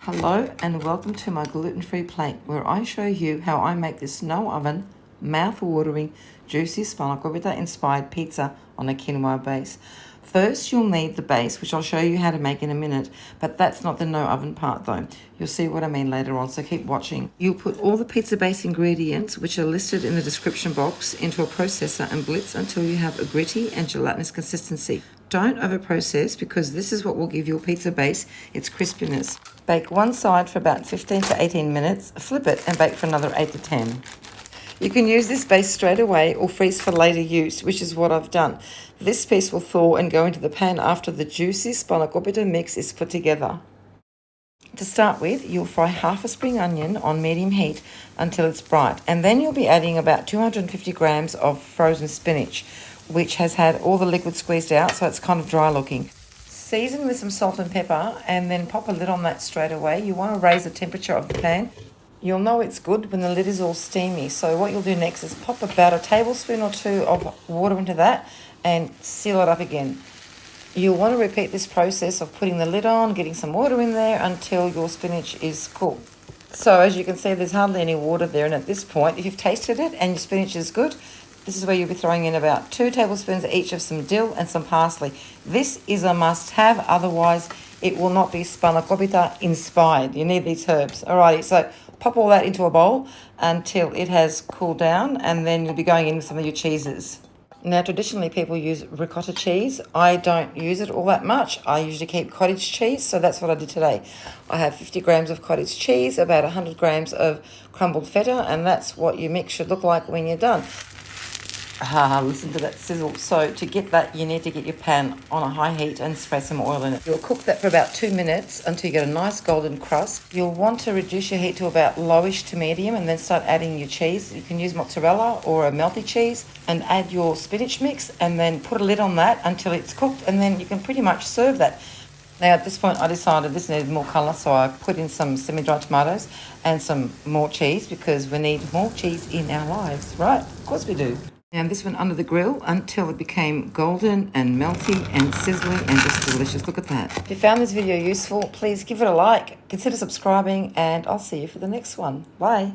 Hello and welcome to my gluten-free plate where I show you how I make this no oven, mouth-watering, juicy spanakopita inspired pizza on a quinoa base. First you'll need the base, which I'll show you how to make in a minute, but that's not the no oven part though. You'll see what I mean later on, so keep watching. You'll put all the pizza base ingredients, which are listed in the description box, into a processor and blitz until you have a gritty and gelatinous consistency. Don't over-process because this is what will give your pizza base its crispiness. Bake one side for about 15 to 18 minutes, flip it and bake for another 8 to 10. You can use this base straight away or freeze for later use, which is what I've done. This piece will thaw and go into the pan after the juicy spanakopita mix is put together. To start with, you'll fry half a spring onion on medium heat until it's bright, and then you'll be adding about 250 grams of frozen spinach, which has had all the liquid squeezed out, so it's kind of dry looking. Season with some salt and pepper and then pop a lid on that straight away. You want to raise the temperature of the pan. You'll know it's good when the lid is all steamy. So what you'll do next is pop about a tablespoon or two of water into that and seal it up again. You'll want to repeat this process of putting the lid on, getting some water in there until your spinach is cooked. So as you can see, there's hardly any water there, and at this point, if you've tasted it and your spinach is good, this is where you'll be throwing in about 2 tablespoons each of some dill and some parsley. This is a must-have, otherwise it will not be spanakopita inspired. You need these herbs. Alrighty, so pop all that into a bowl until it has cooled down, and then you'll be going in with some of your cheeses. Now, traditionally people use ricotta cheese. I don't use it all that much. I usually keep cottage cheese, so that's what I did today. I have 50 grams of cottage cheese, about 100 grams of crumbled feta, and that's what your mix should look like when you're done. Listen to that sizzle. So to get that, you need to get your pan on a high heat and spray some oil in it. You'll cook that for about 2 minutes until you get a nice golden crust. You'll want to reduce your heat to about lowish to medium and then start adding your cheese. You can use mozzarella or a melty cheese and add your spinach mix and then put a lid on that until it's cooked, and then you can pretty much serve that. Now at this point I decided this needed more colour, so I put in some semi-dried tomatoes and some more cheese because we need more cheese in our lives, right? Of course we do. And this went under the grill until it became golden and melty and sizzling and just delicious. Look at that. If you found this video useful, please give it a like, consider subscribing, and I'll see you for the next one. Bye.